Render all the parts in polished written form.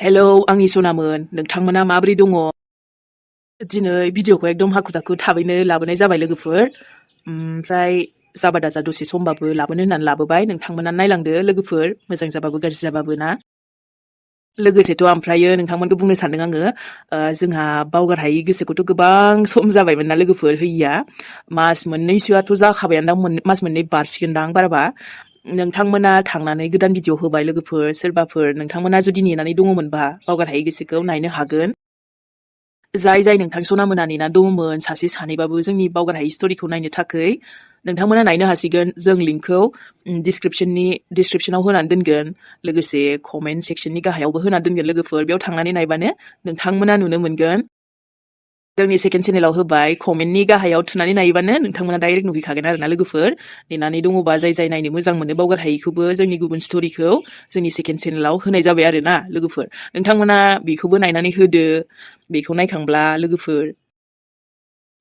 Hello आंनि सनामोन नोंथांमोना माबोरै दङ दिनै भिडिअखौ एकदम हाखु दाखु थाबैनो लाबोनाय जाबाय लोगोफोर ओमफ्राय जाबा दाजा दसे समबाबो लाबोनो होननानै लाबोबाय नोंथांमोना नायलांदो लोगोफोर मोजां जाबाबो गाज्रि जाबाबो ना लोगोसेथ' ओमफ्रायो नोंथांमोनखौ बुंनो सानदों आङो जोंहा बावगार हायि गोसोखौथ' गोबां सम जाबायमोन ना लोगोफोर होयिया मास मोननैसोआथ' जाखाबायानो मास मोननै बारसिगोनदां बाराबा नोंथांमोना थांनानै गोदान भिडिअ होबाय लोगोफोर सोरबाफोर नोंथांमोना जुदि नेनानै दङमोनबा बावगार हायि गोसोखौ नायनो हागोन जाय जाय नोंथां सनामोना नेना दङमोन सासे सानैबाबो जोंनि बावगार हायि स्ट'रिखौ नायनो थाखाय नोंथांमोना नायनो हासिगोन जों लिंकखौ डिसक्रिपसनाव होनानै दोनगोन लोगोसे कमेन्ट सेक्सननि गाहायावबो होनानै दोनगोन लोगोफोर बेयाव थांनानै नायबानो नोंथांमोना नुनो मोनगोन जोंनि सेकेन्ड चेनेलाव होबाय कमेन्टनि गाहायाव थुनानै नायोबानो नोंथांमोना डाइरेक्ट नुहैखागोन आरोना लोगोफोर नेनानै दङबा जाय जाय नायनो मोजां मोनो बावगार हायिखौबो जोंनि गुबुन स्ट'रिखौ जोंनि सेकेन्ड चेनेलाव होनाय जाबाय आरोना लोगोफोर नोंथांमोना बेखौबो नायनानै होदो बेखौ नायखांब्ला लोगोफोर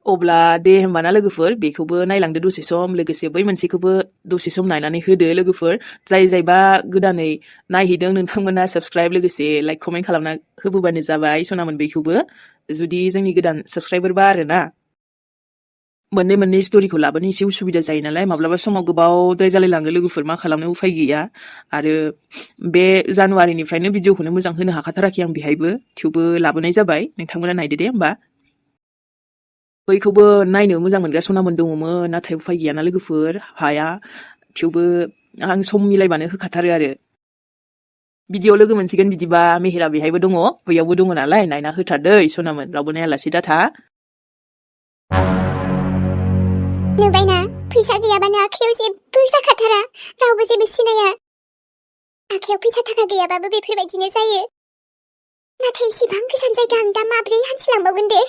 अब्ला दे होमबाना लोगोफोर बेखौबो नायलांदो दसे सम लोगोसे बै मोनसेखौबो दसे सम नायनानै होदो लोगोफोर जाय जायबा गोदानै नायहैदों नोंथांमोना साबस्क्राइब लोगोसे लाइक कमेन्ट खालामना होबोबानो जाबाय सनामोन बेखौबो जुदि जोंनि गोदान साबस्क्राइबारबा आरोना मोननै स्ट'रिखौ लाबोनो एसे उसुबिदा जायो नालाय माब्लाबा समाव गोबावद्राय जालायलाङो लोगोफोर मा खालामनो उफाय गैया आरो बे जानुवारिनिफ्रायनो भिडिअखौनो मोजां होनो हाखाथाराखै आं बेहायबो थेवबो लाबोनाय जाबाय नोंथांमोना नायदो दे होमबा बैखौबो नायनो मोजां मोनग्रा सनामोन दङमोन नाथाय उफाय गैयाना लोगोफोर हाया थेवबो आं सम मिलायबानो होखाथारो आरो भिडिअ लोगो मोनसिगोन बिदिबा मेहेरा बेहायबो दङ बैयावबो दङ नालाय नायना होथारदै सनामोन रावबो नायालासे दाथा नुबायना फैसा गैयाबानो आखायाव जेबो जाखाथारा रावबो जेबो सिनाया आखायाव फैसा थाखा गैयाबाबो बेफोरबायदिनो जायो नाथाय इसेबां गोजान जायगा आं दा माब्रै हान्थिलांबावगोन दे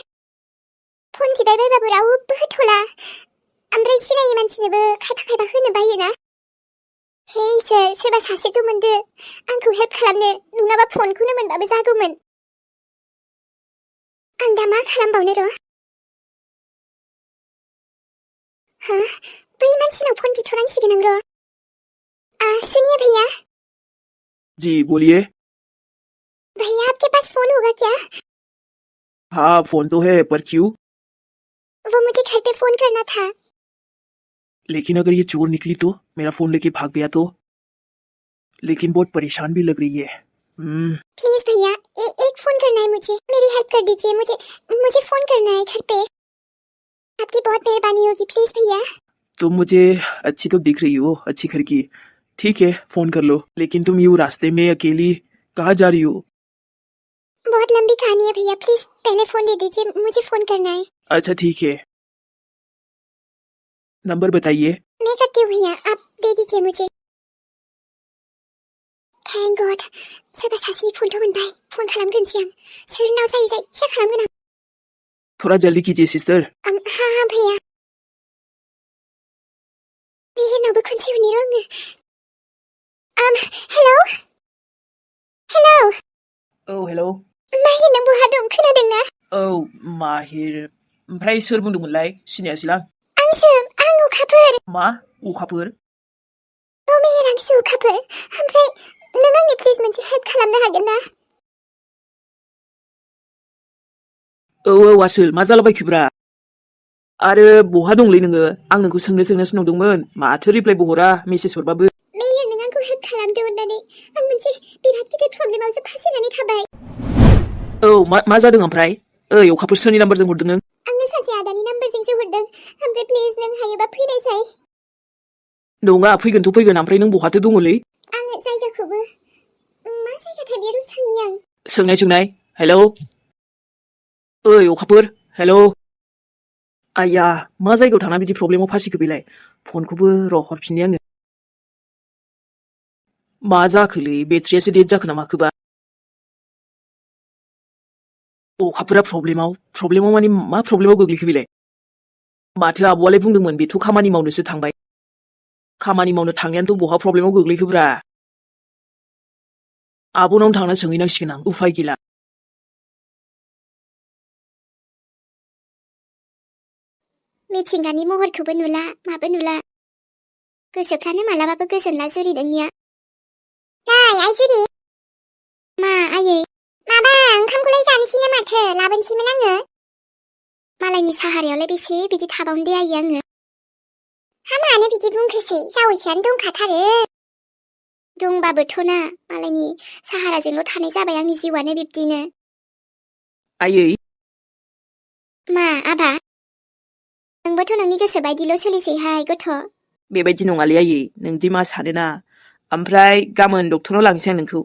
फन बिबाय बायबाबो रावबो होथ'ला ओमफ्राय सिनायै मानसिनोबो खायफा होनो बायोना हे इसोर सोरबा सासेथ' मोनदो आंखौ हेल्प खालामनो नङाबा फनखौनो मोनबाबो जागौमोन आं दा मा खालामबावनो र' बै मानसिनाव फन बिथ'नांसिगोन आं र' सुनिए भैया जी बोलिए भैया आपके पास फोन होगा क्या हाँ फोन तो है पर क्यों वो मुझे घर पे फोन करना था लेकिन अगर ये चोर निकली तो मेरा फोन लेके भाग गया तो लेकिन बहुत परेशान भी लग रही है प्लीज भैया एक फोन करना है मुझे मेरी हेल्प कर दीजिए मुझे फोन करना है घर पे आपकी बहुत मेहरबानी होगी प्लीज भैया तुम मुझे अच्छी तो दिख रही हो अच्छी घर की ठीक है फोन कर लो लेकिन तुम यूं रास्ते में अकेली कहाँ जा रही हो बहुत लंबी कहानी है भैया प्लीज पहले फोन दे दीजिए मुझे फोन करना है अच्छा ठीक है नंबर बताइए मैं करती हूँ भैया आप दे दीजिए मुझे थैंक गॉड सोरबा सासेनि फनथ' मोनबाय फन खालामग्रोनोसै आं सोरनाव जायो चेक खालामगोन आं थोड़ा जल्दी कीजिए सिस्टर हाँ भैया मेहेरनावबो खनसे हरनि र' आङो हेलौ औ हेलौ माहिर नों बहा दं खोनादोंना औ माहिर ओमफ्राय सोर बुंदोंमोनलाय सिनायासैलां आं अखाफोर मा अखाफोर मेहेर आंसो अखाफोर ओमफ्राय नों आंनि प्लिज मोनसे हेल्प खालामनो हागोन ना औ आसोल मा जालाबायखोब्रा आरो बहा दंलै नोङो आं नोंखौ सोंनोसो नंदोंमोन माथो रिप्लायबो हरा मेसेज हरबाबो मेहेर नों आंखौ हेल्प खालामदो अननानै आं मोनसे बिराद गिदिर प्रब्लेमावसो फासिनानै थाबाय औ मा जादों ओमफ्राय ओइ अखाफोर सोरनि नाम्बारजों हरदों नों आंनो सासे आदानि नाम्बारजोंसो हरदों ओमफ्राय प्लिज नों हायोबा फैनायसाय नङा फैगोनथ' फैगोन ओमफ्राय नों बहाथो दङलै आङो जायगाखौबो मा जायगाथाय बेयाव सोंनि आं सोंनाय हेलौ ओइ अखाफोर हेलौ आइया मा जायगायाव थांना बिदि प्रब्लेमाव फासिखो बेलाय फनखौबो र' हरफिननि आङो मा जाखोलै बेटारियासो डेड जाखो ना माखोबा अखाफोरा प्रब्लेमाव माने मा प्रब्लेमाव गोग्लैखो बेलाय माथो आब'आलाय बुंदोंमोन बेथ' खामानि मावनोसो थांबाय खामानि मावनो थांनायानोथ' बहा प्रब्लेमाव गोग्लैखोब्रा आब'नावनो थांना सोंहैनांसिगोन आं उफाय गैला मिथिंगानि महरखौबो नुला माबो नुला गोसोफ्रानो मालाबाबो गोजोनला जुरि नोंनिया नाय आइ जुरि मा आयै माथो लाबोनोसैमोन आङो मालायनि साहारायावलाय बेसे बिदि थाबावनो दे आयै आङो हा मानो बिदि बुंखोसै जावैसोआनो दंखाथारो दंबाबोथ' ना मालायनि साहाराजोंल' थानाय जाबाय आंनि जिउआनो बिब्दिनो आयै मा आबा नोंबोथ' नोंनि गोसो बायदिल' सोलिसैहाय गथ' बेबायदि नङालै आयै नोंदि मा सानोना ओमफ्राय गाबोन डक्टरनाव लांसै आं नोंखौ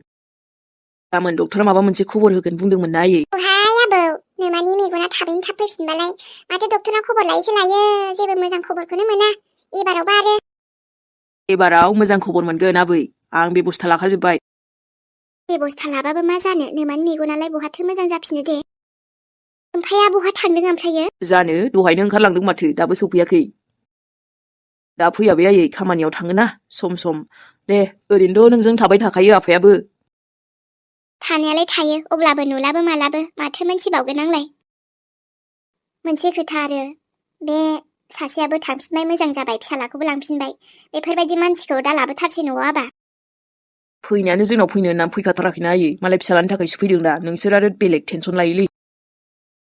गाबोन डक्टरा माबा मोनसे खबर होगोन बुंदोंमोन ना आयै हाय आबौ नोमानि मेगना थाबैनो थाब फैफिनबालाय माथो डक्टरा खबर लायोसो लायो जेबो मोजां खबरखौनो मोना एबारावबा आरो एबाराव मोजां खबर मोनगोन आबै आं बेबस्था लाखाजोब्बाय बेबस्था लाबाबो मा जानो नोमानि मेगनालाय बहाथो मोजां जाफिनो दे ओमफ्राय बहा थांदों ओमफ्रायो जानो दहायनो ओंखारलांदों माथो दाबो सफैयाखै दा फैयाबे आयै खामानियाव थाङोना सम सम दे ओरैनोथ' नोंजों थाबाय थाखायो आफायाबो थानायालाय थायो अब्लाबो नुलाबो मालाबो माथो मोनथिबावगोन आंलाय मोनसे खोथा आरो बे सासेयाबो थांफिनबाय मोजां जाबाय फिसालाखौबो लांफिनबाय बेफोरबायदि मानसिखौ दा लाबोथारसै न'आव आबा फैनायानो जोंनाव फैनो होननानै फैखाथाराखैना आयै मालाय फिसालानि थाखायसो फैदों दा नोंसोर आरो बेलेग टेनसन लायोलै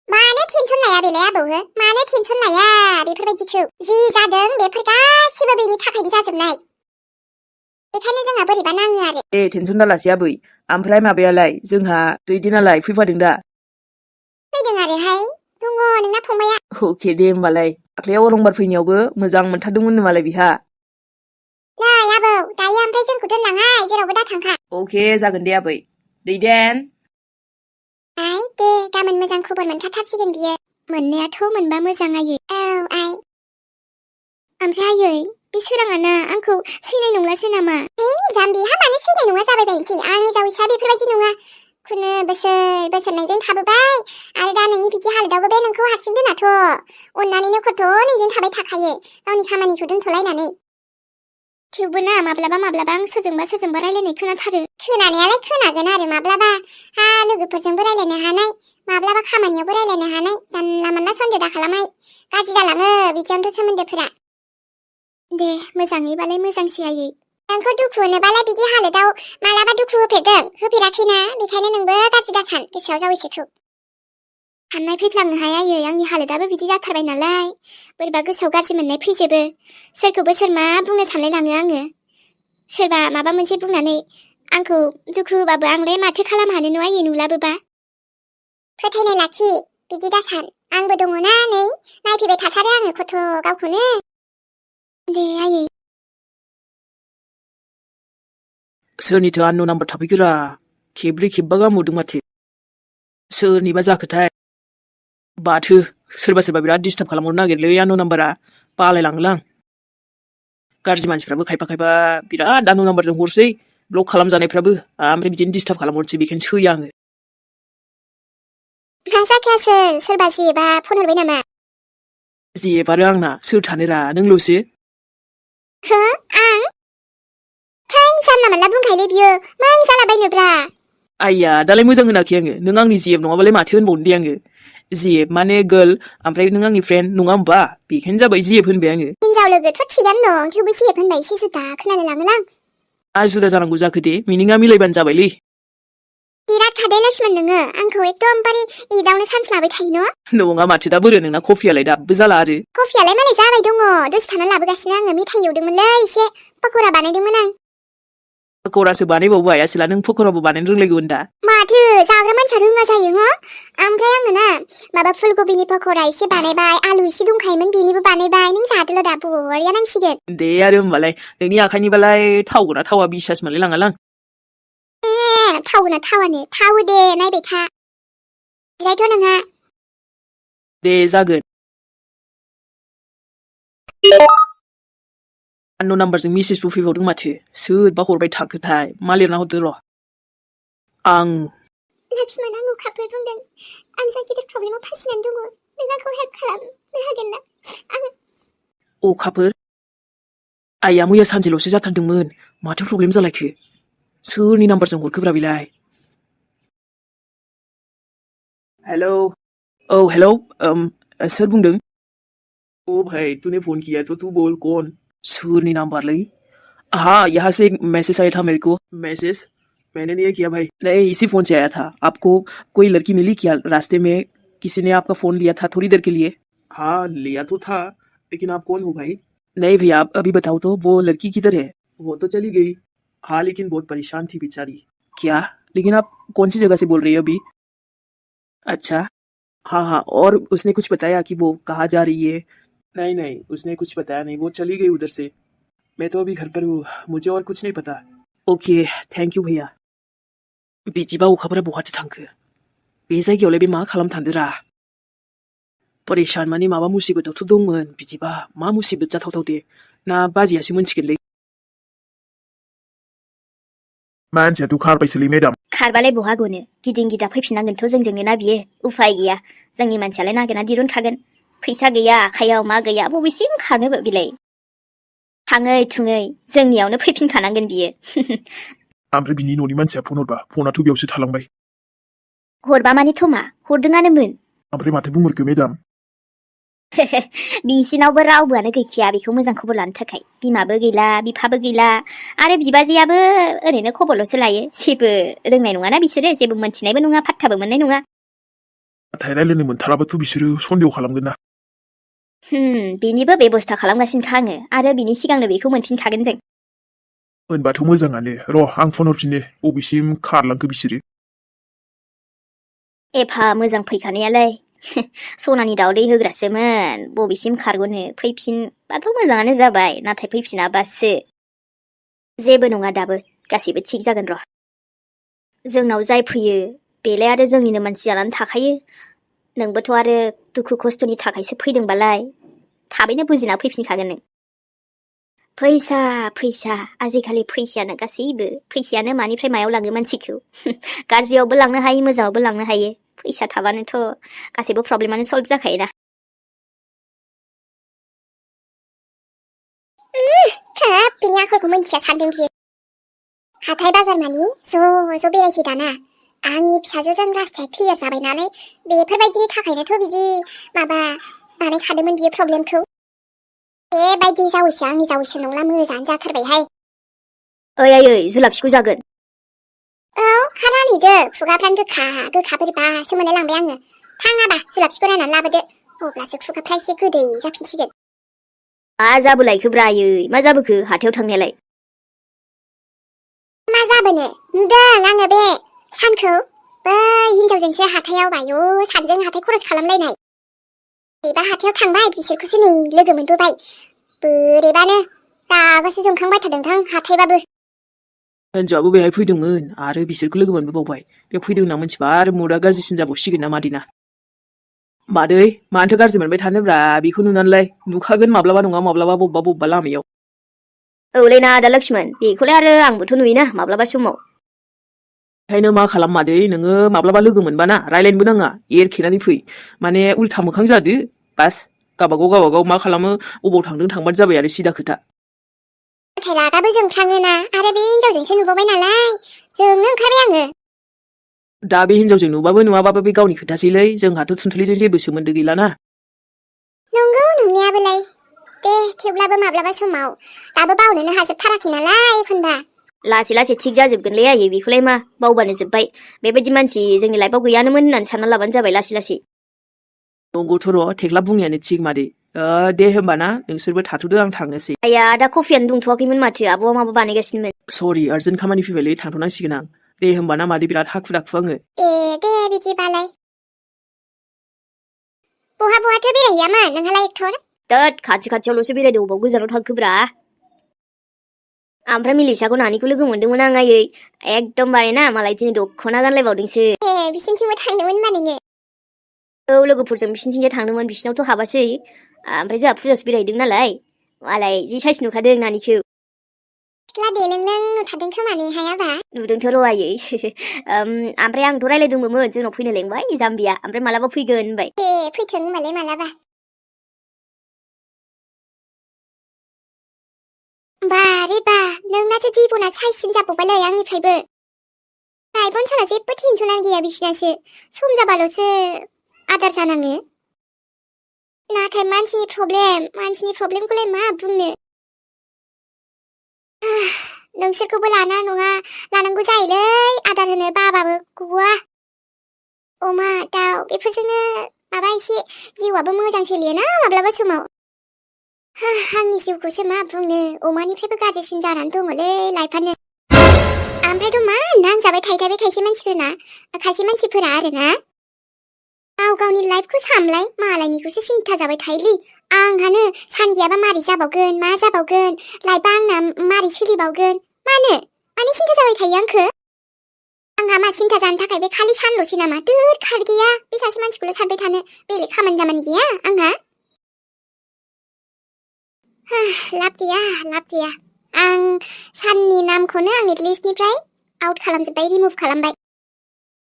मानो टेनसन लाया बेलाय आबौ हो मानो टेनसन लाया बेफोरबायदिखौ जि जादों बेफोर गासिबो बेनि थाखायनो जाजोबनाय बेखायनो जोंहा बोरैबा नाङो आरो दे टेनसन दालासै आबै ओमफ्राय माबायालाय जोंहा दैदेनालाय फैफादों दा फैदों आरोहाय दङ नोंना फंबाया अके दे होमबालाय दाख्लैयाव अलंबार फैनायावबो मोजां मोनथारदोंमोननो मालाय बिहा नै आबौ दायो ओमफ्राय जोंखौ दोनलांहाय जेरावबो दाथांखा अके जागोन दे आबै दैदेन आइ दे गाबोन मोजां खबर मोनखाथारसिगोन बियो मोननायाथ' मोनबा मोजां आयै औ आइ ओमफ्राय आयै बे सोराङाना आंखौ सैनाय नंलासो नामा जाम्बि हा मानो सैनाय नङा जाबायबायनोसै आंनि जावैसोआ बेफोरबायदि नङा खुनु बोसोर नोंजों थाबोबाय आरो दा नोंनि बिदि हालोदावबो बे नोंखौ हारसिं दोनाथ' अननानैनो खथ' नोंजों थाबाय थाखायो गावनि खामानिखौ दोनथ'लायनानै थेवबो ना माब्लाबा आं सोरजोंबा रायलायनाय खोनाथारो खोनानायालाय खोनागोन आरो माब्लाबा हा लोगोफोरजोंबो रायलायनो हानाय माब्लाबा खामानियावबो रायलायनो हानाय जानला मानला सन्देह दा खालामहाय गाज्रि जालाङो बिदियावनोथ' सोमोन्दोफोरा दे मोजाङैबालाय मोजांसै आयै नोंखौ दुखु होनोबालाय बिदि हालोदाव मालाबा दुखु होफेरदों होफेराखैना बेखायनो नोंबो गाज्रि दासान गोसोआव जावैसोखौ साननाय फैफ्लाङोहाय आयै आंनि हालोदाबो बिदि जाथारबाय नालाय बोरैबा गोसोआव गाज्रि मोननाय फैजोबो सोरखौबो सोर मा बुंनो सानलायलाङो आङो सोरबा माबा मोनसे बुंनानै आंखौ दुखु होबाबो आंलाय माथो खालामनो हानो न' आयै नुलाबोबा फोथायनाय लाखि बिदि दासान आंबो दङना नै नायफैबाय थाथारो आङो खथ' गावखौनो दे आयै सोरनिथो आनन' नाम्बार थाफैखोरा खेबब्रै खेबबा गाहाम हरदों माथो सोरनिबा जाखोथाय बाथो सोरबा बिराद डिस्टार्ब खालामहरनो नागिरलै आनन' नाम्बारा बालायलाङोलां गाज्रि मानसिफ्राबो खायफा बिराद आनन' नाम्बारजों हरसै ब्लक खालामजानायफ्राबो ओमफ्राय बिदिनो डिस्टार्ब खालामहरसै बेखायनो सैया आङो मा जाखायासै सोरबा जेबा फन हरबाय नामा जेब आरो आंना सोर थानोरा नोंल'सो हो आं थै जानला मानला बुंखायोलै बियो मा जालाबायनोब्रा आइया दालाय मोजां होनाखै आङो नों आंनि जेब नङाबालाय माथो होनबावनो दे आङो जेब माने गोल ओमफ्राय नों आंनि फ्रेन्ड नङा होमबा बेखायनो जाबाय जेब होनबाय आङो हिनजाव लोगोथ' थिगानो दं थेवबो जेब होनबाय एसे जुदा खोनालाय लाङोलां जुदा जानांगौ जाखो दे मिनिङा मिलायबानो जाबायलै बिराद थादै लक्ष्मण नोङो आंखौ एकदमबारे इदावनो चान्स लाबाय थायो न' नङा माथो दा बोरो नोंना कफियालाय दाबो जाला आरो कफियालाय मालाय जाबाय दङ दसे थाना लाबोगासिनो आङो मेथाइ एवदोंमोनलै एसे पक'रा बानायदोंमोन आं पक'रासो बानायबावबाय आसोला नों पक'राबो बानायनो रोंलायगौ दा माथो जाग्रा मानसिया रोङा जायो हो ओमफ्राय आङो ना माबा फुलकबिनि पक'रा एसे बानायबाय आलु एसे दंखायोमोन बेनिबो बानायबाय नों जादोल' दा बरिया नांसिगोन दे आरो होमबालाय नोंनि आखाइनिबालाय थावगोना थावा बिसास मोनलाय लाङालां थावोना थावानो थावो दे नायबाय था जिरायथ' नोंहा दे जागोन आनन' नाम्बारजों मेसेजबो फैबावदों माथो सोरबा हरबाय थाखोथाय मा लिरना हरदो र' आं लक्ष्मण आं अखाफोर बुंदों आं जा गिदिर प्रब्लेमाव फासिनानै दङ नों आंखौ हेल्प खालामनो हागोन ना आं अखाफोर आइया मैया सानसेल'सो जाथारदोंमोन माथो प्रब्लेम जालायखो सोरनि नाम्बारजों हरखोब्रा बेलाय हेलौ औ हेलौ सोर बुंदों ओ भाई तूने फोन किया तो तू बोल कौन सोरनि नाम्बारलै हाँ यहाँ से एक मैसेज आया था मेरे को मैसेज मैंने नहीं किया भाई। नहीं, इसी फोन से आया था। आपको कोई लड़की मिली क्या रास्ते में? किसी ने आपका फोन लिया था थोड़ी देर के लिए? हाँ लिया तो था, लेकिन आप कौन हो भाई? नहीं भैया, आप अभी बताओ तो, वो लड़की किधर है? वो तो चली गई। हाँ लेकिन बहुत परेशान थी बेचारी। क्या? लेकिन आप कौन सी जगह से बोल रही हो अभी? अच्छा, हाँ हाँ, और उसने कुछ बताया कि वो कहाँ जा रही है? नहीं नहीं, उसने कुछ बताया नहीं, वो चली गई उधर से। मैं तो अभी घर पर हूँ, मुझे और कुछ नहीं पता। ओके, थैंक यू भैया। बिदिबा अखाफोरा बहाथो थांखो? बे जायगायावलाय बे मा खालामनो थांदोरा? परेशान माने माबा मुसिबतआवथ' दंमोन। बिदिबा मा मुसिबत जाथावथाव दे? ना बाजैयासो मोनथिगोनलै। मानसियाथ' खारबायसोलै मेडाम। खारबालाय बहा गनो, गिदिं गिदा फैफिननांगोनथ' जोंजोंनो ना बियो। उफाय गैया, जोंनि मानसियालाय नागिरना दिरुनखागोन। फैसा गैया आखायाव, मा गैया, बबेसिम खारनोबो बिलाय। थाङै थुङै जोंनियावनो फैफिनखानांगोन बियो। ओमफ्राय बिनि न'नि मानसिया फन हरबा, फनाथ' बेयावसो थालांबाय। हरबा मानेथ' मा, हरदोंआनोमोन। ओमफ्राय माथो बुंहरखो मेडाम? बिसिनावबो रावबोआनो गैखाया बेखौ मोजां खबर लानो थाखाय। बिमाबो गैला, बिफाबो गैला, आरो बिबाजैयाबो ओरैनो खबरल'सो लायो। जेबो रोंनाय नङाना बिसोरो, जेबो मोनथिनायबो नङा, फात्ताबो मोननाय नङा। नाथाय रायलायनो मोनथाराबाथ' बिसोरो सन्देह खालामगोन ना। बिनिबो बेबस्था खालामगासिनोखा आङो, आरो बिनि सिगांनो बेखौ मोनफिनखागोन जों। होनबाथ' मोजाङानो। र' आं फन हरफिनो, बबेसिम खारलांखो बिसोरो। एफा मोजां फैखानायालाय। सनानि दावदै होग्रासोमोन, बबेसिम खारग'नो। फैफिनबाथ' मोजाङानो जाबाय, नाथाय फैफिनाबासो। जेबो नङा दाबो, गासैबो थिग जागोन र'। जोंनाव जाय फैयो बेलाय आरो जोंनिनो मानसि जानानै थाखायो। नोंबोथ' आरो दुखु खस्थ'नि थाखायसो फैदोंबालाय थाबैनो बुजिना फैफिनखागोन नों। फैसा फैसा, आजिखालि फैसायानो गासैबो। फैसायानो मानिफ्राय मायाव लाङो मानसिखौ। गाज्रियावबो लांनो हायो, मोजाङावबो लांनो हायो। फैसा थाबानोथ' गासैबो प्रब्लेमानो सल्भ जाखायोना। खोब बिनि आखलखौ मोनथिया सानदों बियो। हाथाय बाजार मानि ज' ज' बेरायसै दाना। आंनि फिसाजोजों रास्ताया क्लियार जाबाय नालाय, बेफोरबायदिनि थाखायनोथ' बिदि माबा बानायखादोंमोन बियो प्रब्लेमखौ। बेबायदि जावैसोआ आंनि जावैसो नंला, मोजाङानो जाथारबायहाय। ओइ आयै, जुलाफिखौ जागोन? औ, खाना नेदो, खुगाफ्रानो गोखा गोखा बोरैबासो मोनलायलांबाय आङो। थाङाबा जुलाफिखौ राननानै लाबोदो, अब्लासो खुगाफ्रा एसे गोदै जाफिनसिगोन। मा जाबोलायखोब्रा आयै, मा जाबोखो हाथायाव थांनायालाय? मा जाबोनो, नुदों आङो बे सानखौ। बै हिनजावजोंसो हाथायाव बायु सानजों हाथाय खरस खालामलायनाय। बोरैबा हाथायाव थांबाय, बिसोरखौसो नै लोगो मोनबोबाय। बोरैबानो रागासो जोंखांबाय थादोंथां हाथायबाबो। हिनजावाबो बेहाय फैदोंमोन, आरो बिसोरखौ लोगो मोनबोबावबाय। बे फैदों होनना मिथिबा आरो मुडा गाज्रिसिन जाबावसिगोन ना मादैना। मादै, मानोथो गाज्रि मोनबाय थानोब्रा, बेखौ नुनानैलाय। नुखागोन माब्लाबा नङा माब्लाबा बबेबा बबेबा लामायाव। औलै ना आदा लक्ष्मण, बेखौलाय आरो आंबोथ' नुयोना माब्लाबा समाव। ओंखायनो मा खालाम मादै, नोङो माब्लाबा लोगो मोनबाना रायलायनोबो नाङा, एरखेनानै फै। माने उल्था मोखां जादो, बास। गावबागाव मा खालामो, अबाव थांदों थांबानो जाबाय आरो सिदा खोथा। नाथाय रागाबो जोंफ्लाङोना, आरो बे हिनजावजोंसो नुबावबाय नालाय, जोंनो ओंखारबाय आङो। दा बे हिनजावजों नुबाबो नुवाबाबो बे गावनि खोथासैलै, जोंहाथ' थुनथुलिजों जेबो सोमोन्दो गैलाना। नंगौ नंनायाबोलाय। दे थेवब्लाबो माब्लाबा समाव दाबो बावनोनो हाजोबथाराखै नालाय एखनबा। लासै लासै थिग जाजोबगोनलै आयै, बेखौलाय मा बावबानो जोब्बाय। बेबायदि मानसि जोंनि लाइफआव गैयानोमोन होननानै सानना लाबानो जाबाय लासै लासै। नंगौथ' र', थेख्ला बुंनायानो थिग मादै। दे होमबाना, नोंसोरबो थाथ'दो, आं थांनोसै। आया, दा कफियानो दुंथ'वाखैमोन माथो, आब'आ माबा बानायगासिनोमोन। सरि, आर्जेन्ट खामानि फैबायलै, थांथ'नांसिगोन आं। दे होमबाना मादै, बिराद हाखु दाखु आङो। दे बिदिबालाय। बहाथो बेरायहैयामोन नोंहालाय एक्टर? दोद, खाथियावल'सो बेरायदों, अबाव गोजानाव थांखोब्रा। ओमफ्राय मिलिसाखौ नानिखौ लोगो मोनदोंमोन आं आयै। एकदमबारे ना, मालाय दिनै दख'ना गानलायबावदोंसो। बिसिनिथिंबो थांदोंमोन होनबा नोङो? औ, लोगोफोरजों बिसिनिथिंजाय थांदोंमोन, बिसिनावथ' हाबासै। ओमफ्राय जोंहा फुजासो बेरायहैदों नालाय, मालाय जि साइस नुखादों नानिखौ। सिख्ला देलेंलें नुथारदों खोमा ने हायाबा? नुदोंथ' र' आयै। ओमफ्राय आंथ' रायलायदोंमोन, जोंनाव फैनो लेंबाय जाम्बिया, ओमफ्राय मालाबा फैगोन होनबाय। फैथों होनबालाय मालाबा। बारे बा, नोंनाथ' जिबना साइसिन जाबावबायलै आंनिफ्रायबो। भाइबन साला जेबो टेनसनानो गैया बिसिनासो, सम जाबाल'सो आदार जानाङो। नाथाय मानसिनि प्रब्लेमखौलाय मा बुंनो। नोंसोरखौबो लानांगौ जायोलै आदार होनो बाबाबो गवा अमा दाउ बेफोरजोंनो माबा एसे जिउआबो मोजां सोलियोना माब्लाबा समाव आंनि जिउखौसो मा बुंनो अमानिफ्रायबो गाज्रिसिन जानानै दङलै लाइफआनो ओमफ्रायथ' मा नांजाबाय थायो खायसे मानसिफोरा आरोना गावनि लाइफखौ सामलाय मालायनिखौसो सिन्था जाबाय थायोलै आंहानो सान गैयाबा मारै जाबावगोन मा जाबावगोन लाइफआ आंना मारै सोलिबावगोन मानो सिन्था जाबाय थायो आंखो आंहा मा सिन्था जानो थाखाय बे खालि सानल'सै नामा दोर खार गैया बे सासे मानसिखौल' सानबाय थानो बेलेग खामानि दामानि गैया आंहा लाब गैया आं साननि नामखौनो आंनि लिस्टनिफ्राय आउट खालामजोब्बाय रिमुभ खालामबाय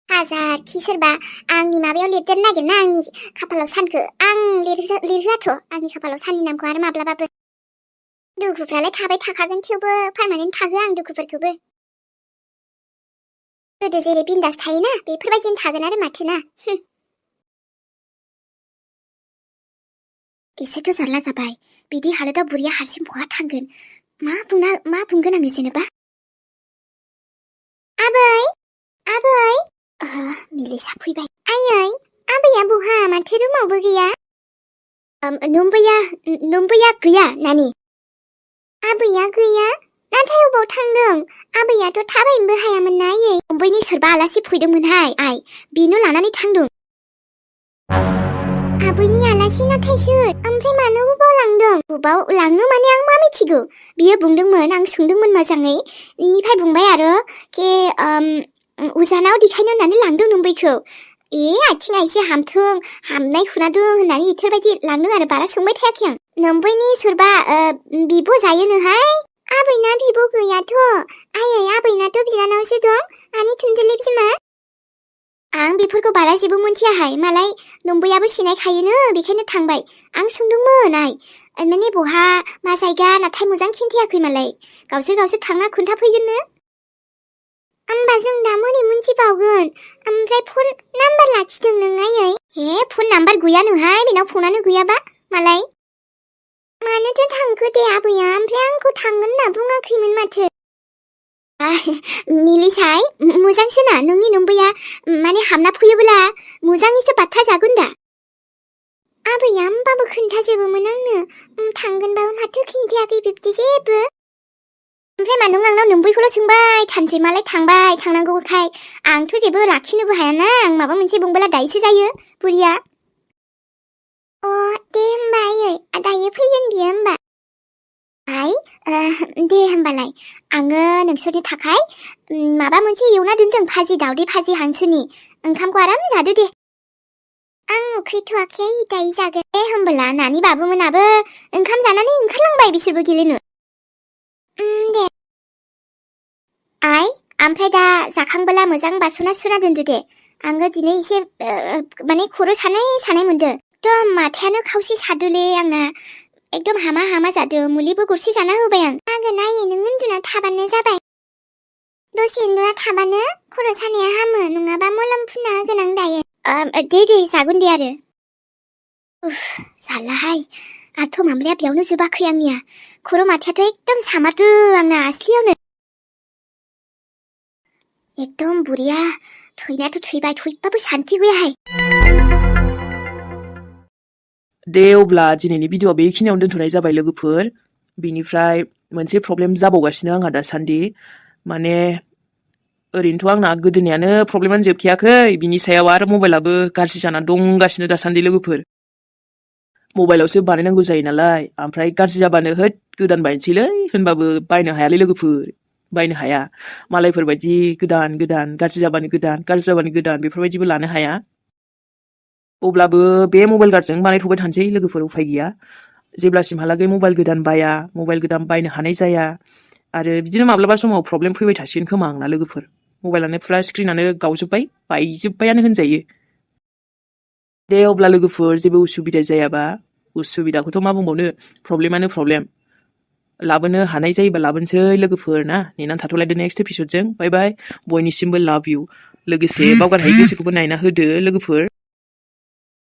हाजारखि सोरबा आंनि माबायाव लिरदेरनो नागिरना आंनि खाफालाव सानखो आं लिरहोआथ' आंनि खाफालाव साननि नामखौ आरो माब्लाबाबो दुखुफ्रालाय थाबाय थाखागोन थेवबो पारमानेन्ट थागोन आं दुखुफोरखौबो गोदो जेरै बिन्दास थायोना बेफोरबायदिनो थागोन आरो माथोना एसेथ' जारला जाबाय बिदि हालोदाव बुरिया हारसिं बहा थांगोन मा बुंगोन आङो जेनेबा आबै मिलिसा फैबाय आयै आबैया बहा माथो रुमावबो गैया नोमबैया गैया नानि आबैया गैया नाथाय अबाव थांदों आबैयाथ' थाबायनोबो हायामोन ना आयै नोमबैनि सोरबा आलासि फैदोंमोनहाय आइ बेनो लानानै थांदों आबैनि आलासि नाथाय सोर ओमफ्राय मानो बबाव लांदों बबाव लांनो माने आं मा मिथिगौ बियो बुंदोंमोन आं सोंदोंमोन मोजाङै बिनिफ्राय बुंबाय आरो के उजानाव देखायनो होननानै लांदों नोमबैखौ आथिङा एसे हामनाय खोनादों होननानै इथोरबायदि लांदों आरो बारा सोंबाय थायाखै आं नोमबैनि सोरबा बिब' जायोनोहाय आबैना बिब' गैयाथ' आयै आबैनाथ' बिनानावसो दं आनि थुनजुलि बिमा आं बेफोरखौ बारा जेबो मोनथियाहाय मालाय नोमबैयाबो सिनायखायोनो बेखायनो थांबाय आं सोंदोंमोन माने बहा मा जायगा नाथाय मोजां खिन्थियाखै मालाय गावसोर थांना खोन्थाफैगोननो होमबा जों दा मोनै मोनथिबावगोन ओमफ्राय फन नाम्बार लाखिदों नों आयै फन नाम्बार गैयानोहाय बेनाव फनानो गैयाबा मालाय मानोथो थांखो दे आबैया ओमफ्राय आंखौ थांगोन होनना बुङाखैमोन माथो मिलिसाय मोजांसोना नोंनि नोमबैया माने हामना फैयोब्ला मोजाङैसो बाथा जागोन दा आबैया होमबाबो खोन्थाजोबोमोन आंनो थांगोनबाबो माथो खिन्थायाखै बिब्दि जेबो ओमफ्राय मा नों आंनाव नोमबैखौल' सोंबाय थानसै मालाय थांबाय थांनांगौखाय आंथ' जेबो लाखिनोबो हायाना आं माबा मोनसे बुंबोला दायोसो जायो बुरिया दे होमबा आयै दायो फैगोन बियो होमबा दे होमबालाय आङो नोंसोरनि थाखाय माबा मोनसे एवना दोनदों भाजि दावदै भाजि हांसोनि ओंखामखौ आराम जादो दे आं उखैथ'वाखै दायो जागोन दे होमबला नानि बाबुमोनाबो ओंखाम जानानै ओंखारलांबाय बिसोरबो गेलेनो दे ओमफ्राय दा जाखांबोला मोजां बासना सुना दोनदो दे आङो दिनै एसे माने खर' सानाय मोनदों एकदम माथायानो खावसे सादोलै आंना एकदम हामा जादों मुलिबो गरसे जाना होबाय आं जागोन आयै नों उन्दुना थाबानो जाबाय दसे उन्दुना थाबानो खर' सानाया हामो नङाबा मलम फुनना होगोन आं दायो दे जागोन दे आरो जारलाहाय आरोथ' मामलाया बेयावनो जोबाखै आंनिया खर' माथायाथ' एकदम सामारदों आंना आसलियावनो एकदम बुरिया थैनायाथ' थैबाय थैबाबो सान्थि गैयाहाय दे अब्ला दिनैनि भिडिअआ बेखिनियावनो दोनथ'नाय जाबाय लोगोफोर बेनिफ्राय मोनसे प्रब्लेम जाबावगासिनो आंहा दासान्दि माने ओरैनोथ' आंना गोदोनियानो प्रब्लेमानो जोबखायाखै बिनि सायाव आरो मबाइलाबो गाज्रि जानानै दंगासिनो दासान्दि लोगोफोर मबाइलावसो बानायनांगौ जायो नालाय ओमफ्राय गाज्रि जाबानो होद गोदान बायनोसैलै होनबाबो बायनो हायालै लोगोफोर बायनो हाया मालायफोरबायदि गोदान गाज्रि जाबानो गोदान बेफोरबायदिबो लानो हाया अब्लाबो बे मबाइल गाज्रिजों बानायथ'बाय थानोसै लोगोफोर उफाय गैया जेब्लासिमहालागै मबाइल गोदान बायनो हानाय जाया आरो बिदिनो माब्लाबा समाव प्रब्लेम फैबाय थासिगोन खोमा आंना लोगोफोर मबाइलानो फुरा स्क्रिनानो गावजोब्बाय बायजोब्बायानो होनजायो दे अब्ला लोगोफोर जेबो उसुबिदा जायाबा उसुबिदाखौथ' मा बुंबावनो प्रब्लेमानो प्रब्लेम लाबोनो हानाय जायोबा लाबोनोसै लोगोफोर ना नेनानै थाथ'लायदो नेक्स्ट एपिसडजों बाय बाय बयनिसिमबो लाभ इउ लोगोसे बावगार हायै गोसोखौबो नायना होदो लोगोफोर